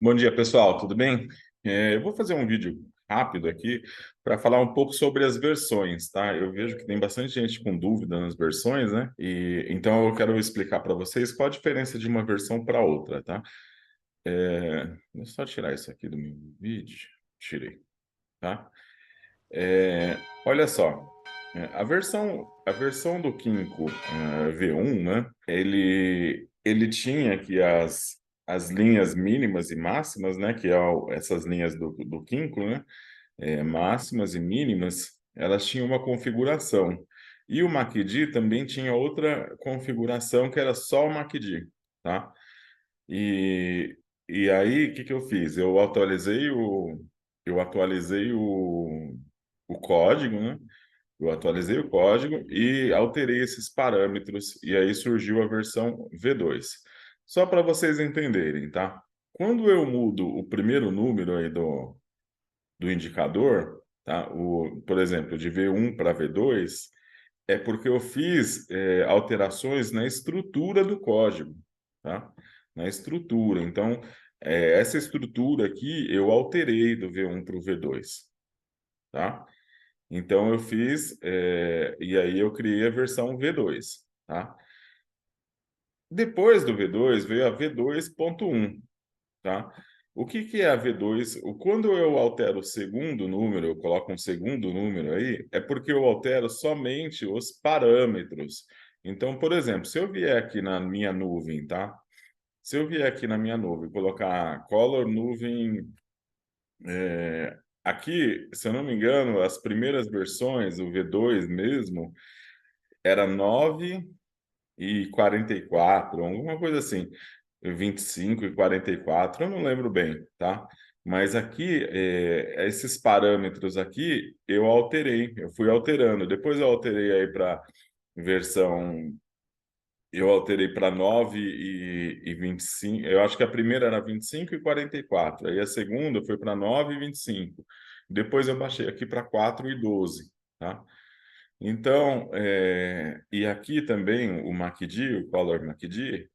Bom dia, pessoal, tudo bem? Eu vou fazer um vídeo rápido aqui para falar um pouco sobre as versões, tá? Eu vejo que tem bastante gente com dúvida nas versões, né? E então eu quero explicar para vocês qual a diferença de uma versão para outra, tá? Deixa eu só tirar isso aqui do meu vídeo. Tirei, tá? Olha só, a versão do Kinko V1, né? Ele tinha aqui as linhas mínimas e máximas, né? Que é essas linhas do Kinko, né? Máximas e mínimas, elas tinham uma configuração. E o MACD também tinha outra configuração que era só o MACD, tá? E, e aí, o que que eu fiz? Eu atualizei o código, né? Eu atualizei o código e alterei esses parâmetros, e aí surgiu a versão V2. Só para vocês entenderem, tá? Quando eu mudo o primeiro número aí do indicador, tá? Por exemplo, de V1 para V2, é porque eu fiz alterações na estrutura do código, tá? Na estrutura. Então, essa estrutura aqui eu alterei do V1 para o V2, tá? Então, eu fiz, e aí eu criei a versão V2, tá? Depois do V2 veio a V2.1, tá? O que que é a V2? Quando eu altero o segundo número, eu coloco um segundo número aí, é porque eu altero somente os parâmetros. Então, por exemplo, se eu vier aqui na minha nuvem, tá? Se eu vier aqui na minha nuvem, colocar color nuvem, aqui, se eu não me engano, as primeiras versões, o V2 mesmo, era 9 e 44, alguma coisa assim, 25 e 44, eu não lembro bem, tá? Mas aqui, esses parâmetros aqui, eu fui alterando. Depois eu alterei aí para versão, eu alterei para 9 e 25. Eu acho que a primeira era 25 e 44, aí a segunda foi para 9 e 25. Depois eu baixei aqui para 4 e 12, tá? Então, e aqui também o MACD, o Color MACD,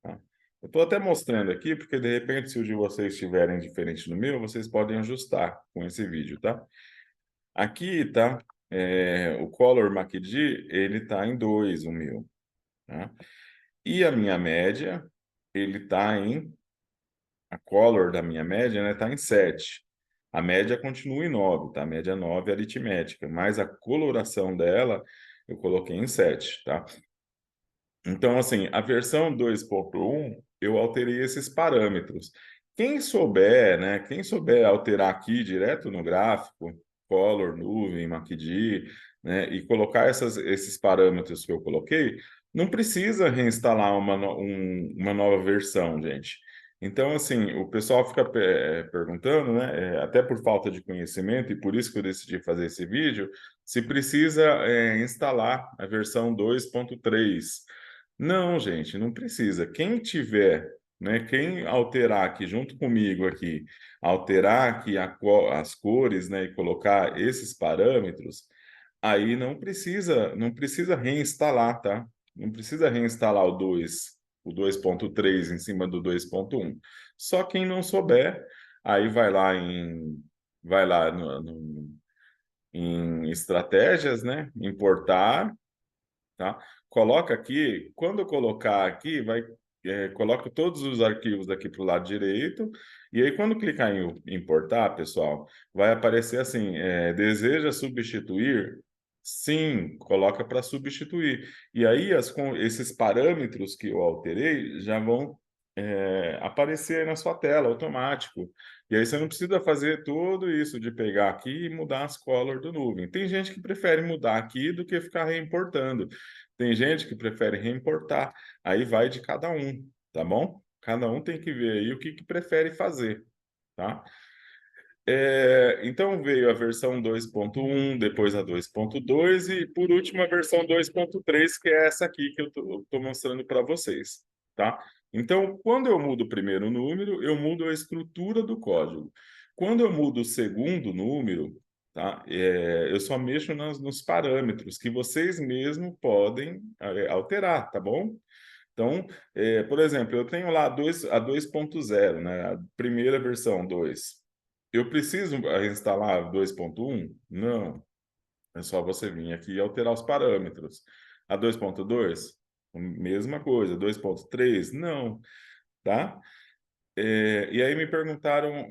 tá? Eu estou até mostrando aqui, porque de repente, se o de vocês estiverem diferente do meu, vocês podem ajustar com esse vídeo, tá? Aqui, tá? O Color MACD, ele está em 2, o meu, tá? E a minha média, ele está a Color da minha média, né, está em 7. A média continua em 9, tá? A média é 9 aritmética, mas a coloração dela eu coloquei em 7, tá? Então, assim, a versão 2.1, eu alterei esses parâmetros. Quem souber, né? Quem souber alterar aqui direto no gráfico, color, nuvem, MACD, né? E colocar esses parâmetros que eu coloquei, não precisa reinstalar uma nova versão, gente. Então, assim, o pessoal fica perguntando, né? Até por falta de conhecimento, e por isso que eu decidi fazer esse vídeo, se precisa instalar a versão 2.3. Não, gente, não precisa. Quem tiver, né, quem alterar aqui junto comigo aqui, alterar aqui as cores, né, e colocar esses parâmetros, aí não precisa reinstalar, tá? Não precisa reinstalar o 2.3 em cima do 2.1. Só quem não souber, aí vai lá em estratégias, né? Importar, tá? Coloca aqui, quando eu colocar aqui, coloca todos os arquivos aqui para o lado direito, e aí quando clicar em importar, pessoal, vai aparecer assim, deseja substituir? Sim, coloca para substituir. E aí esses parâmetros que eu alterei já vão aparecer aí na sua tela, automático. E aí você não precisa fazer tudo isso de pegar aqui e mudar as colors do nuvem. Tem gente que prefere mudar aqui do que ficar reimportando. Tem gente que prefere reimportar. Aí vai de cada um, tá bom? Cada um tem que ver aí o que prefere fazer, tá? Então veio a versão 2.1, depois a 2.2 e por último a versão 2.3, que é essa aqui que eu estou mostrando para vocês, tá? Então, quando eu mudo o primeiro número, eu mudo a estrutura do código. Quando eu mudo o segundo número, tá? Eu só mexo nos parâmetros que vocês mesmos podem alterar, tá bom? Então, por exemplo, eu tenho lá a 2.0, né? A primeira versão 2. Eu preciso instalar a 2.1? Não. É só você vir aqui e alterar os parâmetros. A 2.2? Mesma coisa. 2.3? Não. Tá? E aí me perguntaram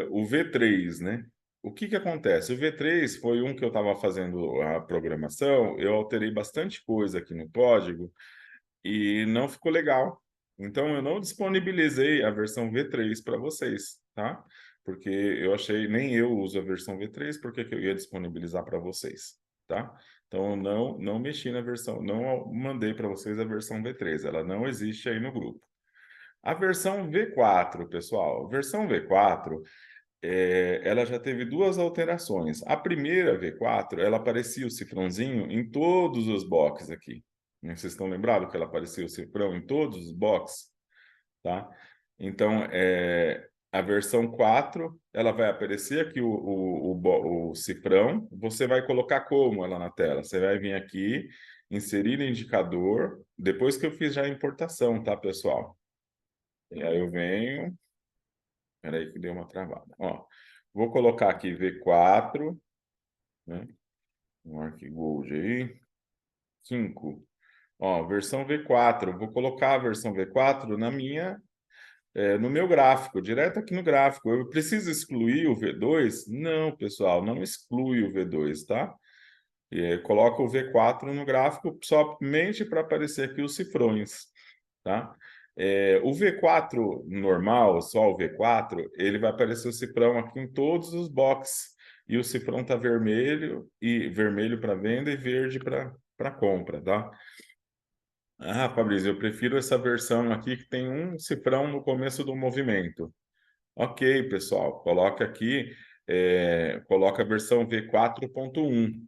o V3, né? O que que acontece? O V3 foi um que eu estava fazendo a programação, eu alterei bastante coisa aqui no código e não ficou legal. Então eu não disponibilizei a versão V3 para vocês, tá? Porque eu achei, nem eu uso a versão V3, porque que eu ia disponibilizar para vocês, tá? Então eu não mexi na versão, não mandei para vocês a versão V3, ela não existe aí no grupo. A versão V4, pessoal, a versão V4, ela já teve duas alterações. A primeira V4, ela aparecia o cifrãozinho em todos os boxes aqui. Vocês estão lembrados que ela aparecia o cifrão em todos os boxes? Tá? Então, a versão 4, ela vai aparecer aqui o cifrão. Você vai colocar como ela na tela? Você vai vir aqui, inserir indicador, depois que eu fiz já a importação, tá, pessoal? E aí eu venho. Espera aí que deu uma travada. Ó, vou colocar aqui V4, né? Um ArcGold aí. 5. Ó, versão V4. Vou colocar a versão V4 no meu gráfico, direto aqui no gráfico. Eu preciso excluir o V2? Não, pessoal, não exclui o V2, tá? Coloca o V4 no gráfico somente para aparecer aqui os cifrões, tá? O V4 normal, só o V4, ele vai aparecer o cifrão aqui em todos os boxes. E o cifrão está vermelho, e vermelho para venda e verde para compra, tá? Ah, Fabrício, eu prefiro essa versão aqui que tem um cifrão no começo do movimento. Ok, pessoal, coloca aqui, coloca a versão V4.1,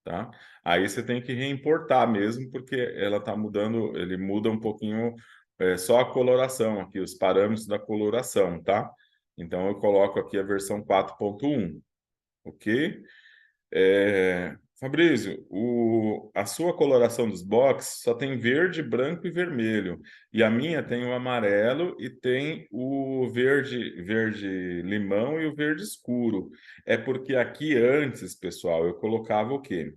tá? Aí você tem que reimportar mesmo, porque ela está mudando, ele muda um pouquinho, só a coloração aqui, os parâmetros da coloração, tá? Então eu coloco aqui a versão 4.1, ok? Fabrício, a sua coloração dos boxes só tem verde, branco e vermelho. E a minha tem o amarelo e tem o verde limão e o verde escuro. É porque aqui antes, pessoal, eu colocava o quê?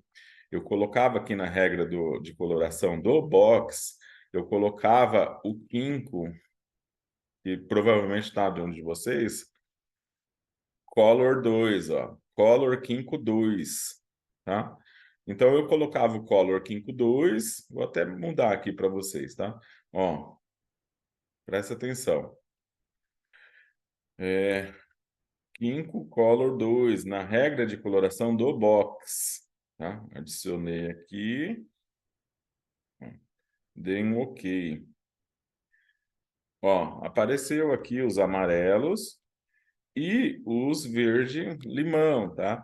Eu colocava aqui na regra de coloração do box, eu colocava o quinco, que provavelmente está de um de vocês, Color 2, ó. Color Quinco 2, tá? Então eu colocava o Color Quinco 2, vou até mudar aqui para vocês, tá? Ó, presta atenção. Quinco Color 2, na regra de coloração do box, tá? Adicionei aqui, dei um OK. Ó, apareceu aqui os amarelos e os verde limão, tá?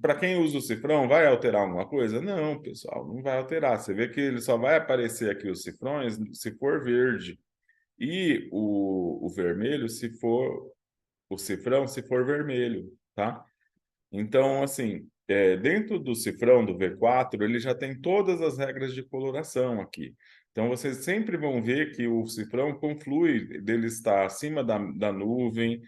Para quem usa o cifrão, vai alterar alguma coisa? Não, pessoal, não vai alterar. Você vê que ele só vai aparecer aqui os cifrões se for verde. E o vermelho se for o cifrão, se for vermelho, tá? Então, assim, dentro do cifrão do V4, ele já tem todas as regras de coloração aqui. Então, vocês sempre vão ver que o cifrão conflui dele estar acima da nuvem,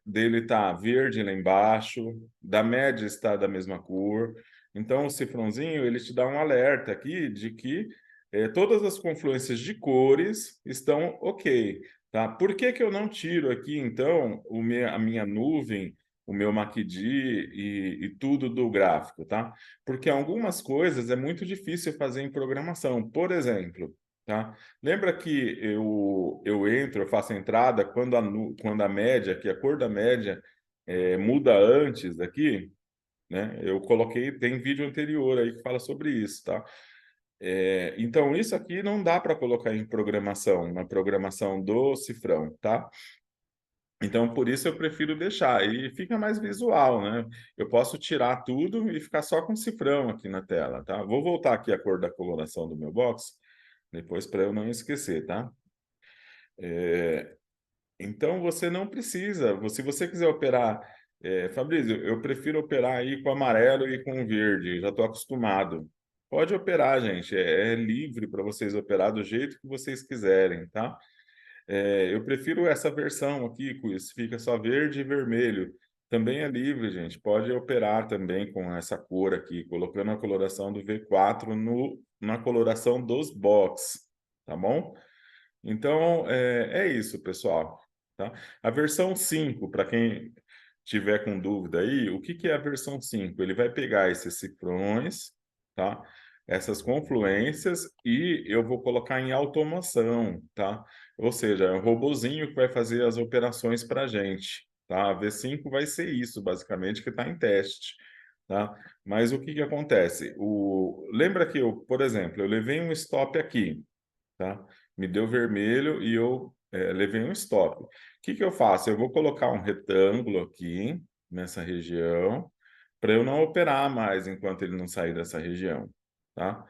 dele estar verde lá embaixo, da média está da mesma cor. Então, o cifrãozinho, ele te dá um alerta aqui de que todas as confluências de cores estão ok, tá? Por que que eu não tiro aqui, então, a minha nuvem, o meu MACD e tudo do gráfico, tá? Porque algumas coisas é muito difícil fazer em programação. Por exemplo, tá? Lembra que eu entro, eu faço a entrada quando a média, que a cor da média muda antes daqui, né? Eu coloquei, tem vídeo anterior aí que fala sobre isso, tá? Então, isso aqui não dá para colocar em programação, na programação do cifrão, tá? Então, por isso eu prefiro deixar. E fica mais visual, né? Eu posso tirar tudo e ficar só com cifrão aqui na tela, tá? Vou voltar aqui a cor da coloração do meu box, depois para eu não esquecer, tá? Então, você não precisa. Se você quiser operar... Fabrício, eu prefiro operar aí com amarelo e com verde. Já estou acostumado. pode operar, gente. É livre para vocês operar do jeito que vocês quiserem, tá? Eu prefiro essa versão aqui, que fica só verde e vermelho. Também é livre, gente. Pode operar também com essa cor aqui, colocando a coloração do V4 na coloração dos box, tá bom? Então, é isso, pessoal. Tá? A versão 5, para quem tiver com dúvida aí, o que que é a versão 5? Ele vai pegar esses cifrões, tá? Essas confluências e eu vou colocar em automação, tá? Ou seja, é um robozinho que vai fazer as operações para a gente, tá? A V5 vai ser isso, basicamente, que está em teste, tá? Mas o que que acontece? Lembra que eu, por exemplo, eu levei um stop aqui, tá? Me deu vermelho e eu levei um stop. O que que eu faço? Eu vou colocar um retângulo aqui nessa região para eu não operar mais enquanto ele não sair dessa região, tá?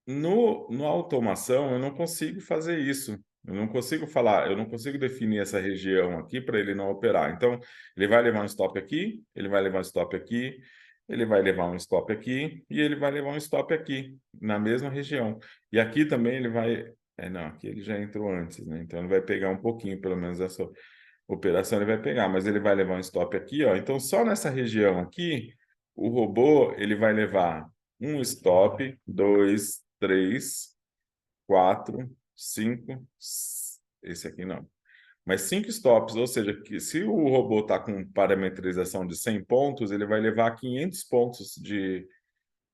No automação, eu não consigo fazer isso. Eu não consigo falar, eu não consigo definir essa região aqui para ele não operar. Então, ele vai levar um stop aqui, ele vai levar um stop aqui, ele vai levar um stop aqui e ele vai levar um stop aqui, na mesma região. E aqui também ele vai. Não, aqui ele já entrou antes, né? Então, ele vai pegar um pouquinho, pelo menos, essa operação ele vai pegar, mas ele vai levar um stop aqui, ó. Então, só nessa região aqui, o robô ele vai levar um stop, dois, três, quatro, cinco, esse aqui não. Mas 5 stops, ou seja, que se o robô está com parametrização de 100 pontos, ele vai levar 500 pontos de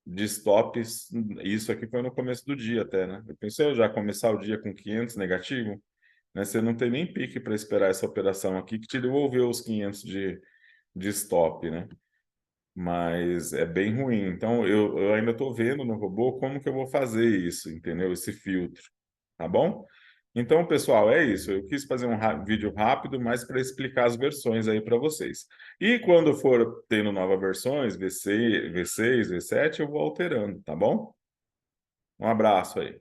stops. Isso aqui foi no começo do dia até, né? Eu pensei eu já começar o dia com 500 negativo, né? Você não tem nem pique para esperar essa operação aqui que te devolveu os 500 de stop, né? Mas é bem ruim. Então, eu ainda estou vendo no robô como que eu vou fazer isso, entendeu? Esse filtro, tá bom? Então, pessoal, é isso. Eu quis fazer um vídeo rápido, mas para explicar as versões aí para vocês. E quando for tendo novas versões, V6, V6, V7, eu vou alterando, tá bom? Um abraço aí.